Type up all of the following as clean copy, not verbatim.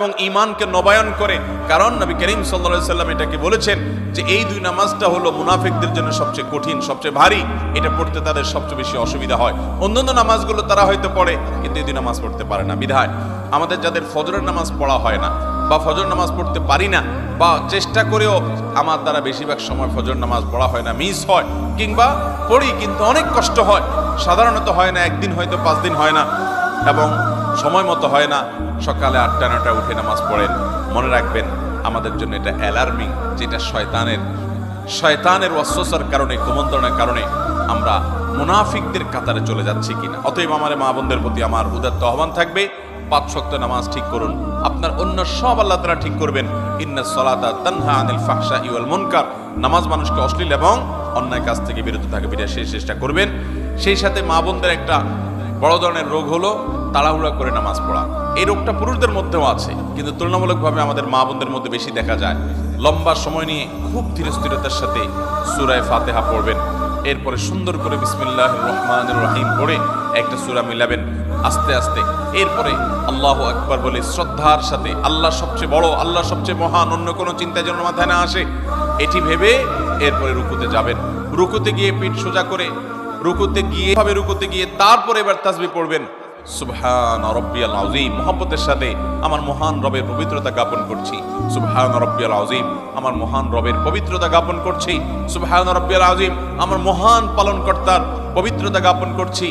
এবং ঈমানকে নবায়ন করে। কারণ নবী করিম সাল্লাল্লাহু আলাইহি সাল্লাম এটাকে বলেছেন যে এই দুই নামাজটা হলো মুনাফিকদের জন্য সবচেয়ে কঠিন, সবচেয়ে ভারী, এটা পড়তে তাদের সবচেয়ে বেশি অসুবিধা হয়। অন্যান্য নামাজগুলো তারা হয়তো পড়ে, কিন্তু এই দুই নামাজ পড়তে পারে না। বিধায় আমাদের যাদের ফজরের নামাজ পড়া হয় না বা ফজর নামাজ পড়তে পারি না, বা চেষ্টা করেও আমার দ্বারা বেশিরভাগ সময় ফজর নামাজ পড়া হয় না, মিস হয়, কিংবা পড়ি কিন্তু অনেক কষ্ট হয়, সাধারণত হয় না, একদিন হয়তো 5 দিন হয় না, এবং সময় মতো হয় না, সকালে 8টা-9টা উঠে নামাজ পড়েন, মনে রাখবেন আমাদের জন্য এটা অ্যালার্মিং, যেটা শয়তানের ওয়াসওয়াসার কারণে, কুমন্ত্রণার কারণে আমরা মুনাফিকদের কাতারে চলে যাচ্ছি কিনা। অতএব আমার মা বোনদের প্রতি আমার উদাত্ত আহ্বান থাকবে, 5 ওয়াক্ত নামাজ ঠিক করুন, আপনার অন্য সব আল্লাহ তাআলা ঠিক করবেন। ইন্নাস সালাতা তানহা আনিল ফাহশাই ওয়াল মুনকার, নামাজ মানুষকে অশ্লীল এবং অন্যায় কাজ থেকে বিরত থাকবে, এটা সেই চেষ্টা করবেন। সেই সাথে মা বোনদের একটা বড় ধরনের রোগ হলো তাড়াহুড়া করে নামাজ পড়া। এই রোগটা পুরুষদের মধ্যেও আছে, কিন্তু তুলনামূলকভাবে আমাদের মা বোনদের মধ্যে বেশি দেখা যায়। লম্বা সময় নিয়ে খুব ধীরস্থিরতার সাথে সূরা ফাতিহা পড়বেন, এরপরে সুন্দর করে বিসমিল্লাহির রহমানির রহিম পড়ে একটা সূরা মিলাবেন আস্তে আস্তে, এরপরে আল্লাহু আকবার বলে শ্রদ্ধার সাথে, আল্লাহ সবচেয়ে বড়, আল্লাহ সবচেয়ে মহান, অন্য কোনো চিন্তা যেন মাথায় না আসে, এটি ভেবে এরপরে রুকুতে যাবেন। রুকুতে গিয়ে পিঠ সোজা করে রুকুতে গিয়ে তারপরে এবার তাসবিহ পড়বেন, সুবহান রাব্বিয়াল আযীম, মুহাব্বতের সাথে আমার মহান রবের পবিত্রতা জ্ঞাপন করছি, সুবহান রাব্বিয়াল আযীম, আমার মহান রবের পবিত্রতা জ্ঞাপন করছি, সুবহান রাব্বিয়াল আযীম, আমার মহান পালনকর্তার পবিত্রতা জ্ঞাপন করছি।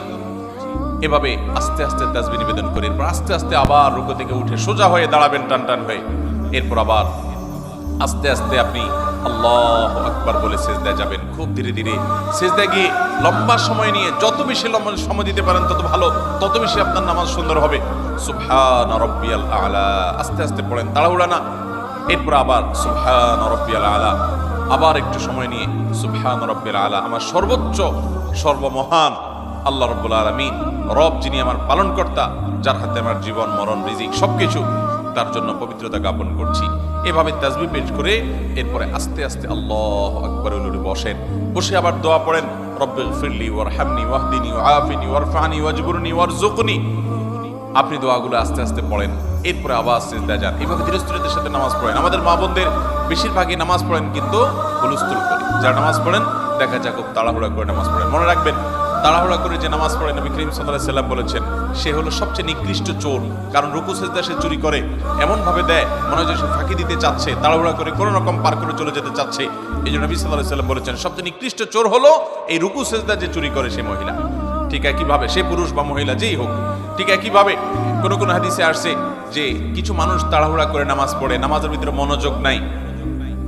এভাবে আস্তে আস্তে তাসবিহ নিবেদন করে এরপর আস্তে আস্তে আবার রুকু থেকে উঠে সোজা হয়ে দাঁড়াবেন টান টান হয়ে, এরপর আবার আস্তে আস্তে আপনি আল্লাহু আকবার বলে সিজদায় যাবেন। খুব ধীরে ধীরে সিজদায় গিয়ে লম্বা সময় নিয়ে, যত বেশি লম্বা সময় দিতে পারেন তত ভালো, তত বেশি আপনার নামাজ সুন্দর হবে। সুবহান রাব্বিয়াল আলা আস্তে আস্তে পড়েন, তাড়াহুড়া না। এরপর আবার সুবহান রাব্বিয়াল আলা, আবার একটু সময় নিয়ে সুবহান রাব্বিয়াল আলা, আমার সর্বোচ্চ সর্বমহান আল্লাহ রাব্বুল আলামিন, রব যিনি আমার পালনকর্তা, যার হাতে আমার জীবন মরণ রিজিক সবকিছু, তার জন্য পবিত্রতা জ্ঞাপন করছি। এভাবে তাসবিহ পেশ করে এরপরে আস্তে আস্তে আল্লাহু আকবার বলে বসেন, বসে আবার দোয়া পড়েন, রব্বিগফিরলি ওয়ারহামনি ওয়াহদিনি ওয়াআফিনি ওয়ারফানি ওয়াজবুরনি ওয়ারযুকনি। আপনি দোয়াগুলো আস্তে আস্তে পড়েন, এরপরে আবার সিজদায় যান। এভাবে ধীরস্থিরতার সাথে নামাজ পড়েন। আমাদের মা বোনদের বেশিরভাগই নামাজ পড়েন কিন্তু হুলস্থুল করে, যারা নামাজ পড়েন দেখা যায় খুব তাড়াহুড়া করে নামাজ পড়েন। মনে রাখবেন, তাড়াহুড়া করে যে নামাজ পড়ে নবী করিম সাল্লাল্লাহু আলাইহি সাল্লাম বলেছেন সে হলো সবচেয়ে নিকৃষ্ট চোর। কারণ রুকু সিজদা সে চুরি করে, এমন ভাবে দেয় মনে হয় যে সে ফাঁকি দিতে চাচ্ছে, তাড়াহুড়া করে কোনো রকম পার করে চলে যেতে চাচ্ছে। এই জন্য নবী সাল্লাল্লাহু আলাইহি সাল্লাম বলেছেন সবচেয়ে নিকৃষ্ট চোর হলো এই রুকু সিজদা যে চুরি করে সে মহিলা। ঠিক একইভাবে সে পুরুষ বা মহিলা যেই হোক, ঠিক একইভাবে কোন কোন হাদিসে আসছে যে কিছু মানুষ তাড়াহুড়া করে নামাজ পড়ে, নামাজের ভিতরে মনোযোগ নাই,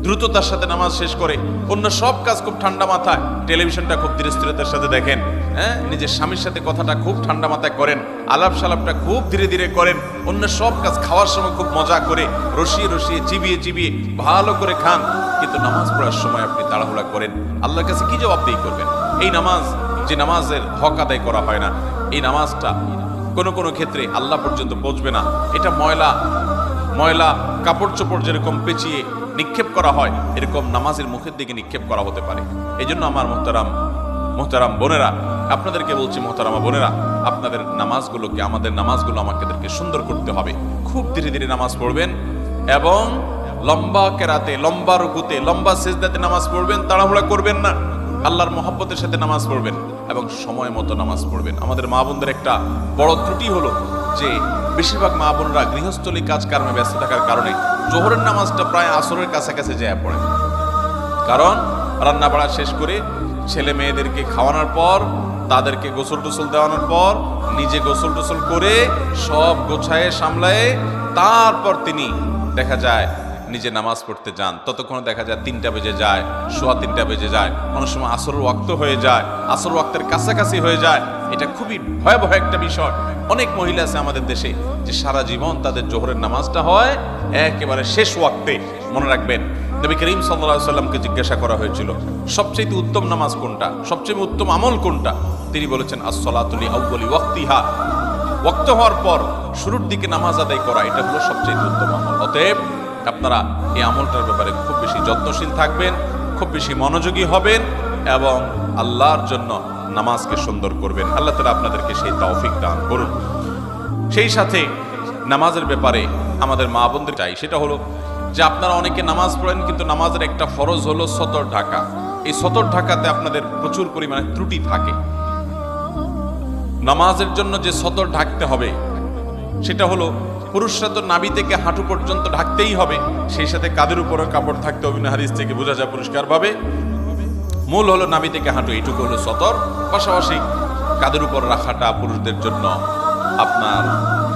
দ্রুততার সাথে নামাজ শেষ করে, অন্য সব কাজ খুব ঠান্ডা মাথায়, টেলিভিশনটা খুব ধীরস্থিরতার সাথে দেখেন, হ্যাঁ, নিজের স্বামীর সাথে কথাটা খুব ঠান্ডা মাথায় করেন, আলাপ সালাপটা খুব ধীরে ধীরে করেন, অন্য সব কাজ খাওয়ার সময় খুব মজা করে রসিয়ে রসিয়ে চিবিয়ে চিবিয়ে ভালো করে খান, কিন্তু নামাজ পড়ার সময় আপনি তাড়াহুড়া করেন, আল্লাহর কাছে কি জবাবদিহি করবেন? এই নামাজ, যে নামাজের হক আদায় করা হয় না, এই নামাজটা কোনো কোনো ক্ষেত্রে আল্লাহ পর্যন্ত পৌঁছবে না। এটা ময়লা কাপড় চোপড় যেরকম পেঁচিয়ে নিক্ষেপ করা হয়, এরকম নামাজের মুখের দিকে নিক্ষেপ করা হতে পারে। এই জন্য আমার মোহতারাম বোনেরা, আপনাদেরকে বলছি, মোহতারামা বোনেরা, আপনাদের নামাজগুলোকে, আমাদের নামাজগুলো আমাদেরকে সুন্দর করতে হবে। খুব ধীরে ধীরে নামাজ পড়বেন এবং লম্বা কেরাতে, লম্বা রুকুতে, লম্বা সিজদাতে নামাজ পড়বেন, তাড়াহুড়া করবেন না, আল্লাহর মহব্বতের সাথে নামাজ পড়বেন এবং সময় মতো নামাজ পড়বেন। আমাদের মা বোনদের একটা বড় ত্রুটি হলো যে বেশিরভাগ মা বোনরা গৃহস্থলী কাজ কর্মে ব্যস্ত থাকার কারণে জোহরের নামাজটা প্রায় আসরের কাছাকাছি যায় পড়ে। কারণ রান্না বাড়া শেষ করে ছেলে মেয়েদেরকে খাওয়ানোর পর, তাদেরকে গোসল টোসল দেওয়ানোর পর, নিজে গোসল টোসল করে সব গোছায়ে সামলায়ে তারপর তিনি দেখা যায় নিজে নামাজ পড়তে যান। ততক্ষণে দেখা যায় 3টা বেজে যায়, সোয়া 3টা বেজে যায়, অনেক সময় আসরের ওয়াক্ত হয়ে যায়, আসর ওয়াক্তের কাছাকাছি হয়ে যায়। এটা খুবই ভয়াবহ একটা বিষয়। অনেক মহিলা আছে আমাদের দেশে যে সারা জীবন তাদের জোহরের নামাজটা হয় একেবারে শেষ ওয়াক্তে। মনে রাখবেন, নবী করিম সাল্লাল্লাহু আলাইহি সাল্লামকে জিজ্ঞাসা করা হয়েছিল সবচেয়ে উত্তম নামাজ কোনটা, সবচেয়ে উত্তম আমল কোনটা? তিনি বলেছেন আস-সালাতু লি আউয়ালি ওয়াক্তিহা, ওয়াক্ত হওয়ার পর শুরুর দিকে নামাজ আদায় করা, এটা হলো সবচেয়ে উত্তম আমল। অতএব আপনারা এই আমলটার ব্যাপারে খুব বেশি যত্নশীল থাকবেন, খুব বেশি মনোযোগী হবেন এবং আল্লাহর জন্য নামাজকে সুন্দর করবেন। আল্লাহ তাআলা আপনাদেরকে সেই তৌফিক দান করুন। সেই সাথে নামাজের ব্যাপারে আমাদের মা বোনদের চাই, সেটা হলো যে আপনারা অনেকে নামাজ পড়েন, কিন্তু নামাজের একটা ফরজ হলো সতর ঢাকা। এই সতর ঢাকাতে আপনাদের প্রচুর পরিমাণে ত্রুটি থাকে। নামাজের জন্য যে সতর ঢাকতে হবে সেটা হলো, পুরুষরা তো নাভি থেকে হাঁটু পর্যন্ত ঢাকতেই হবে, সেই সাথে কাঁধের উপরে কাপড় থাকতে হবে, হাদিস থেকে বোঝা যায় পরিষ্কারভাবে। মূল হলো নাভি থেকে হাঁটু, এইটুকু হলো সতর। পাশাপাশি কাঁধের উপর রাখাটা পুরুষদের জন্য আপনার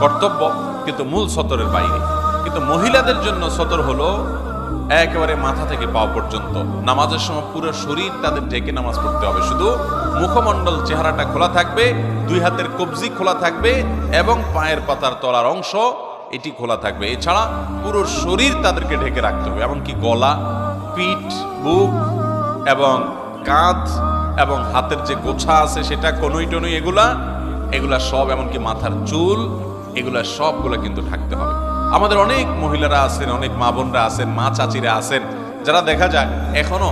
কর্তব্য, কিন্তু মূল সতরের বাইরে। কিন্তু মহিলাদের জন্য সতর হলো একেবারে মাথা থেকে পা পর্যন্ত। নামাজের সময় পুরো শরীর তাদের ঢেকে নামাজ পড়তে হবে, শুধু মুখমণ্ডল চেহারাটা খোলা থাকবে, দুই হাতের কবজি খোলা থাকবে এবং পায়ের পাতার তলার অংশ এটি খোলা থাকবে। এছাড়া পুরো শরীর তাদেরকে ঢেকে রাখতে হবে, এমনকি গলা, পিঠ, বুক এবং কাঁধ এবং হাতের যে গোছা আছে সেটা, কনুই টনুই, এগুলা সব, এমনকি মাথার চুল, এগুলা সবগুলো কিন্তু ঢাকতে হবে। আমাদের অনেক মহিলারা আছেন, অনেক মা বোনরা আছেন, মা চাচিরা আছেন, যারা দেখা যায় এখনো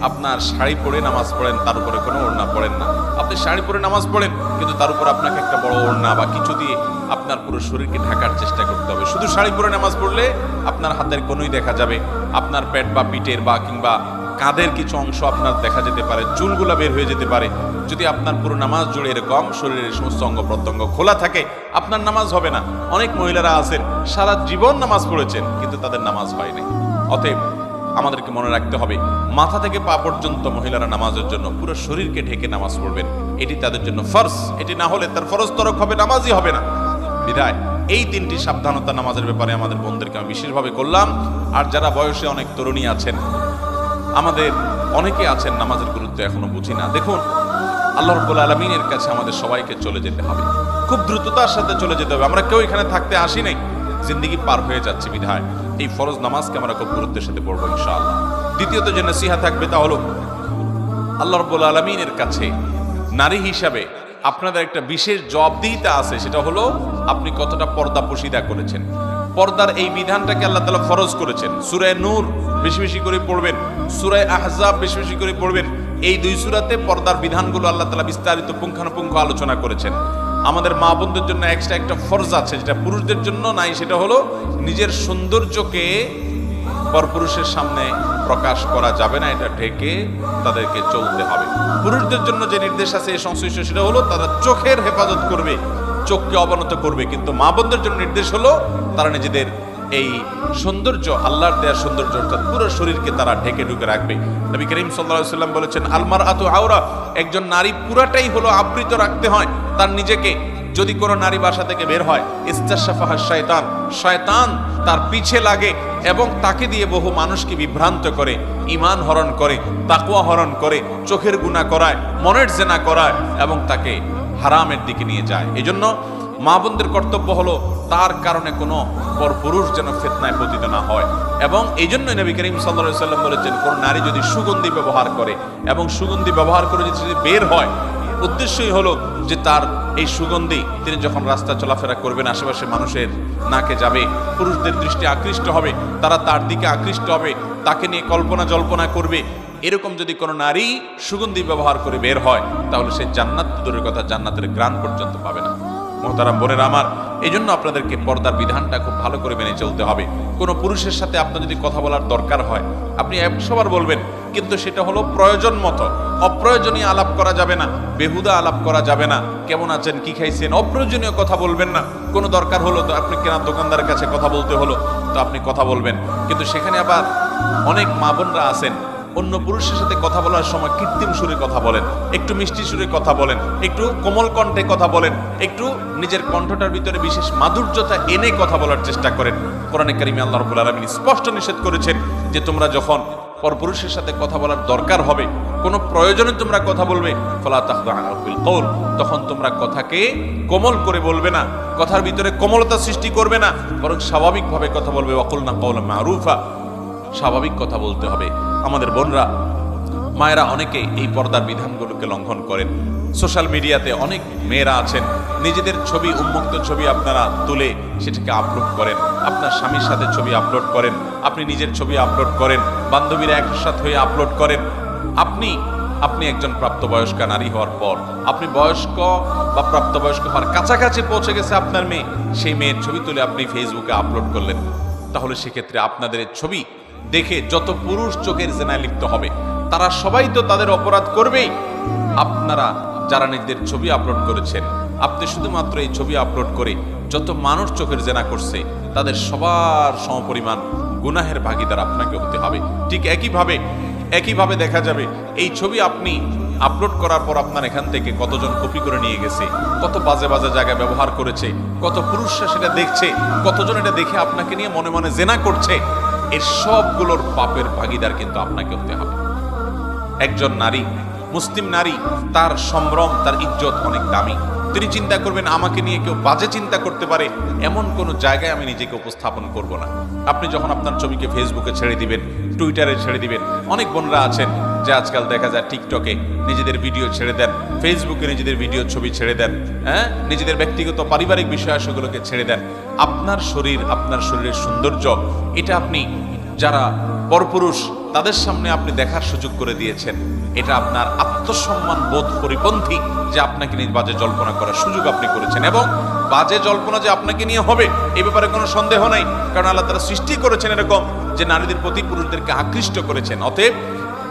আপনার শাড়ি পরে নামাজ পড়েন, তার উপরে কোনো ওড়না পড়েন না। আপনি শাড়ি পরে নামাজ পড়েন, কিন্তু তার উপর আপনাকে একটা বড় ওড়না বা কিছু দিয়ে আপনার পুরো শরীরকে ঢাকার চেষ্টা করতে হবে। শুধু শাড়ি পরে নামাজ পড়লে আপনার হাতের কোনোই দেখা যাবে, আপনার পেট বা পিঠের বা কিংবা কাঁধের কিছু অংশ আপনার দেখা যেতে পারে, চুলগুলা বের হয়ে যেতে পারে। যদি আপনার পুরো নামাজ জুড়ে এরকম শরীরের সমস্ত অঙ্গ প্রত্যঙ্গ খোলা থাকে, আপনার নামাজ হবে না। অনেক মহিলারা আছেন সারা জীবন নামাজ পড়েছেন, কিন্তু তাদের নামাজ হয়নি। অতএব আমাদেরকে মনে রাখতে হবে, মাথা থেকে পা পর্যন্ত মহিলারা নামাজের জন্য পুরো শরীরকে ঢেকে নামাজ পড়বেন, এটি তাদের জন্য ফরজ। এটি না হলে তার ফরজ তরক হবে, নামাজই হবে না। বিধায় এই তিনটি সাবধানতা নামাজের ব্যাপারে আমাদের বোনদেরকে আমি বিশেষভাবে করলাম। আর যারা বয়সে অনেক তরুণী আছেন, আমাদের অনেকে আছেন নামাজের গুরুত্ব এখনো বুঝি না। দেখুন, আল্লাহ রাব্বুল আলামিনের কাছে আমাদের সবাইকে চলে যেতে হবে, খুব দ্রুততার সাথে চলে যেতে হবে। আমরা কেউ এখানে থাকতে আসি নাই, জিন্দেগি পার হয়ে যাচ্ছে। বিধায় এই ফরজ নামাজকে আমরা খুব গুরুত্বের সাথে পড়বো ইনশাআল্লাহ। দ্বিতীয়ত যে নসিহা থাকবে তা হলো, আল্লাহ রাব্বুল আলামিনের কাছে নারী হিসাবে আপনাদের একটা বিশেষ জবাবদিহিতা আছে, সেটা হলো আপনি কতটা পর্দা পশিদা করেছেন। পর্দার এই বিধানটাকে আল্লাহ তাআলা ফরজ করেছেন। সূরা নূর বেশি বেশি করে পড়বেন, সূরা আহজাব বেশি বেশি করে পড়বেন। এই দুই সূরাতে পর্দার বিধানগুলো আল্লাহ তাআলা বিস্তারিত পুঙ্খানুপুঙ্খ আলোচনা করেছেন। আমাদের মা বোনদের জন্য এক্সট্রা একটা ফরজ আছে, যেটা পুরুষদের জন্য নাই। সেটা হলো নিজের সৌন্দর্যকে পরপুরুষের সামনে প্রকাশ করা যাবে না, এটা ঢেকে তাদেরকে চলতে হবে। পুরুষদের জন্য যে নির্দেশ আছে এই সংশ্লিষ্ট, সেটা হলো তারা চোখের হেফাজত করবে, চোখকে অবনত করবে। কিন্তু মা বোনদের জন্য নির্দেশ হলো তারা নিজেদের এই সৌন্দর্য, আল্লাহর দেয়া সৌন্দর্য অর্থাৎ পুরো শরীরকে তারা ঢেকে ঢুকে রাখবে। নবী করিম সাল্লাল্লাহু আলাইহি ওয়াসাল্লাম বলেছেন, আলমারআতু আওরা, একজন নারী পুরাটাই হলো আবৃত রাখতে হয় তার নিজেকে। যদি কোনো নারী বাসা থেকে বের হয়, ইস্তাশাফাহা শয়তান, শয়তান তার পিছে লাগে এবং তাকে দিয়ে বহু মানুষকে বিভ্রান্ত করে, ঈমান হরণ করে, তাকওয়া হরণ করে, চোখের গুনাহ করায়, মনের জেনা করায় এবং তাকে হারামের দিকে নিয়ে যায়। এজন্য মা বোনদের কর্তব্য হলো তার কারণে কোনো পরপুরুষ যেন ফিতনায় পতিত না হয়। এবং এই জন্য নবী করিম সাল্লাল্লাহু আলাইহি ওয়াসাল্লাম বলেছেন, কোন নারী যদি সুগন্ধি ব্যবহার করে এবং সুগন্ধি ব্যবহার করে যদি বের হয়, উদ্দেশ্যই হলো যে তার এই সুগন্ধি তিনি যখন রাস্তা চলাফেরা করবেন, আশেপাশে মানুষের নাকে যাবে, পুরুষদের দৃষ্টি আকৃষ্ট হবে, তারা তার দিকে আকৃষ্ট হবে, তাকে নিয়ে কল্পনা জল্পনা করবে। এরকম যদি কোনো নারী সুগন্ধি ব্যবহার করে বের হয়, তাহলে সে জান্নাত দূরের কথা, জান্নাতের ঘ্রাণ পর্যন্ত পাবে না। মোহতারাম বোনেরা আমার, এই জন্য আপনাদেরকে পর্দার বিধানটা খুব ভালো করে মেনে চলতে হবে। কোনো পুরুষের সাথে আপনার যদি কথা বলার দরকার হয়, আপনি 100 বার বলবেন, কিন্তু সেটা হলো প্রয়োজন মতো। অপ্রয়োজনীয় আলাপ করা যাবে না, বেহুদা আলাপ করা যাবে না। কেমন আছেন, কি খাইছেন, অপ্রয়োজনীয় কথা বলবেন না। কোনো দরকার হলো তো আপনি কেনা দোকানদারের কাছে কথা বলতে হলো তো আপনি কথা বলবেন, কিন্তু সেখানে আবার অনেক মা বোনরা আছেন অন্য পুরুষের সাথে কথা বলার সময় কৃত্রিম সুরে কথা বলেন, একটু মিষ্টি সুরে কথা বলেন, একটু কোমল কণ্ঠে কথা বলেন, একটু নিজের কণ্ঠটার ভিতরে বিশেষ মাধুর্যতা এনে কথা বলার চেষ্টা করেন। কোরআনে কারিমে আল্লাহ রাব্বুল আলামিন স্পষ্ট নিষেধ করেছেন যে তোমরা যখন পরপুরুষের সাথে কথা বলার দরকার হবে, কোনো প্রয়োজনে তোমরা কথা বলবে, ফালা তাখদা'না বিল কওল, তখন তোমরা কথাকে কোমল করে বলবে না, কথার ভিতরে কোমলতা সৃষ্টি করবে না, বরং স্বাভাবিকভাবে কথা বলবে। ওয়াকুলনা কাওলান মারুফা, স্বাভাবিক কথা বলতে হবে। আমাদের বোনরা, মায়েরা অনেকে এই পর্দার বিধানগুলোকে লঙ্ঘন করেন। সোশ্যাল মিডিয়াতে অনেক মেয়েরা আছেন, নিজেদের ছবি, উন্মুক্ত ছবি আপনারা তুলে সেটাকে আপলোড করেন, আপনার স্বামীর সাথে ছবি আপলোড করেন, আপনি নিজের ছবি আপলোড করেন, বান্ধবীরা একসাথে হয়ে আপলোড করেন। আপনি আপনি একজন প্রাপ্তবয়স্ক নারী হওয়ার পর আপনি বয়স্ক বা প্রাপ্তবয়স্ক হওয়ার কাছাকাছি পৌঁছে গেছে আপনার মেয়ে, সেই মেয়ের ছবি তুলে আপনি ফেসবুকে আপলোড করলেন, তাহলে সেক্ষেত্রে আপনাদের এই ছবি দেখে যত পুরুষ চোখের জেনায় লিপ্ত হবে তারা সবাই তো তাদের অপরাধ করবেই। আপনারা যারা নিজেদের ছবি আপলোড করেছেন, আপনি শুধুমাত্র এই ছবি আপলোড করে যত মানুষ চোখের জেনা করছে তাদের সবার সমপরিমাণ গুনাহের ভাগীদার আপনাকে হতে হবে। ঠিক একইভাবে দেখা যাবে এই ছবি আপনি আপলোড করার পর আপনার এখান থেকে কতজন কপি করে নিয়ে গেছে, কত বাজে বাজে জায়গায় ব্যবহার করেছে, কত পুরুষরা সেটা দেখছে, কতজন এটা দেখে আপনাকে নিয়ে মনে মনে জেনা করছে, এর সবগুলোর পাপের ভাগীদার কিন্তু আপনাকে হতে হবে। একজন নারী, মুসলিম নারী, তার সম্ভ্রম, তার ইজ্জত অনেক দামি। তিনি চিন্তা করবেন আমাকে নিয়ে কেউ বাজে চিন্তা করতে পারে এমন কোন জায়গায় আমি নিজেকে উপস্থাপন করব না। আপনি যখন আপনার ছবিকে ফেসবুকে ছেড়ে দিবেন, টুইটারে ছেড়ে দিবেন, অনেক বোনরা আছেন যে আজকাল দেখা যায় টিকটকে নিজেদের ভিডিও ছেড়ে দেন, ফেসবুকে নিজেদের ভিডিও ছবি ছেড়ে দেন, হ্যাঁ, নিজেদের ব্যক্তিগত পারিবারিক বিষয়াবলীগুলোকে ছেড়ে দেন। আপনার শরীর, আপনার শরীরের সৌন্দর্য, এটা আপনি যারা পরপুরুষ তাদের সামনে আপনি দেখার সুযোগ করে দিয়েছেন। এটা আপনার আত্মসম্মান বোধ পরিপন্থী যে আপনাকে নিয়ে বাজে জল্পনা করার সুযোগ আপনি করেছেন, এবং বাজে জল্পনা যে আপনাকে নিয়ে হবে এ ব্যাপারে কোনো সন্দেহ নাই, কারণ আল্লাহ তাআলা সৃষ্টি করেছেন এরকম যে নারীদের প্রতি পুরুষদেরকে আকৃষ্ট করেছেন। অতএব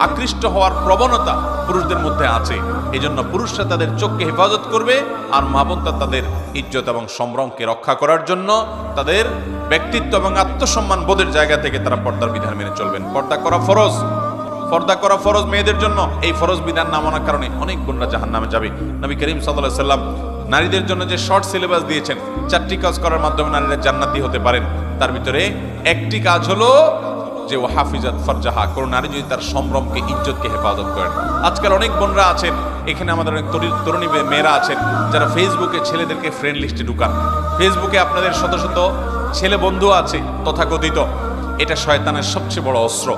আকৃষ্ট হওয়ার প্রবণতা পুরুষদের মধ্যে আছে, এজন্য পুরুষরা তাদের চোখকে হেফাজত করবে, আর মা বোনরা তাদের ইজ্জত এবং সম্ভ্রমকে রক্ষা করার জন্য তাদের ব্যক্তিত্ব এবং আত্মসম্মান বোধের জায়গা থেকে তারা পর্দার বিধান মেনে চলবেন। পর্দা করা ফরজ মেয়েদের জন্য। এই ফরজ বিধান না মানার কারণে অনেক বোনরা জাহান্নামে যাবে। নবী করিম সাল্লাল্লাহু আলাইহি সাল্লাম নারীদের জন্য যে শর্ট সিলেবাস দিয়েছেন, 4টি কাজ করার মাধ্যমে নারীরা জান্নাতি হতে পারেন, তার ভিতরে একটি কাজ হলো যে ও হাফিজাত ফারজাহা, কোন নারী যদি তার সম্ভ্রমকে, ইজ্জতকে হেফাজত করেন। আজকাল অনেক বোনরা আছেন, এখানে আমাদের অনেক তরুণী মেয়েরা আছেন যারা ফেসবুকে ছেলেদেরকে ফ্রেন্ড লিস্টে ঢুকান। ফেসবুকে আপনাদের শত শত ছেলে বন্ধু আছে তথাকথিত, এটা শয়তানের সবচেয়ে বড় অস্ত্র।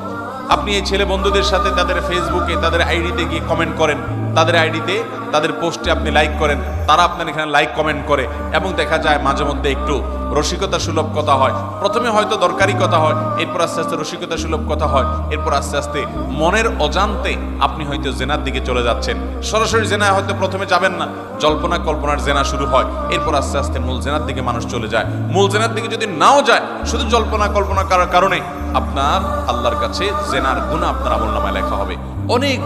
আপনি এই ছেলে বন্ধুদের সাথে তাদের ফেসবুকে তাদের আইডিতে গিয়ে কমেন্ট করেন, তাদের আইডিতে তাদের পোস্টে আপনি লাইক করেন, তারা আপনার এখানে লাইক কমেন্ট করে, এবং দেখা যায় মাঝে মধ্যে একটু রসিকতা সুলভ কথা হয়। প্রথমে হয়তো দরকারি কথা হয়, এরপর আস্তে আস্তে রসিকতা সুলভ কথা হয়, এরপর আস্তে আস্তে মনের অজান্তে আপনি হয়তো জেনার দিকে চলে যাচ্ছেন। সরাসরি জেনায় হয়তো প্রথমে যাবেন না, জল্পনা কল্পনার জেনা শুরু হয়, এরপর আস্তে আস্তে মূল জেনার দিকে মানুষ চলে যায়। মূল জেনার দিকে যদি নাও যায়, শুধু জল্পনা কল্পনা করার কারণে আপনার আল্লাহর কাছে জেনার গুনাহ আপনার আমলনামায় লেখা হবে। অনেক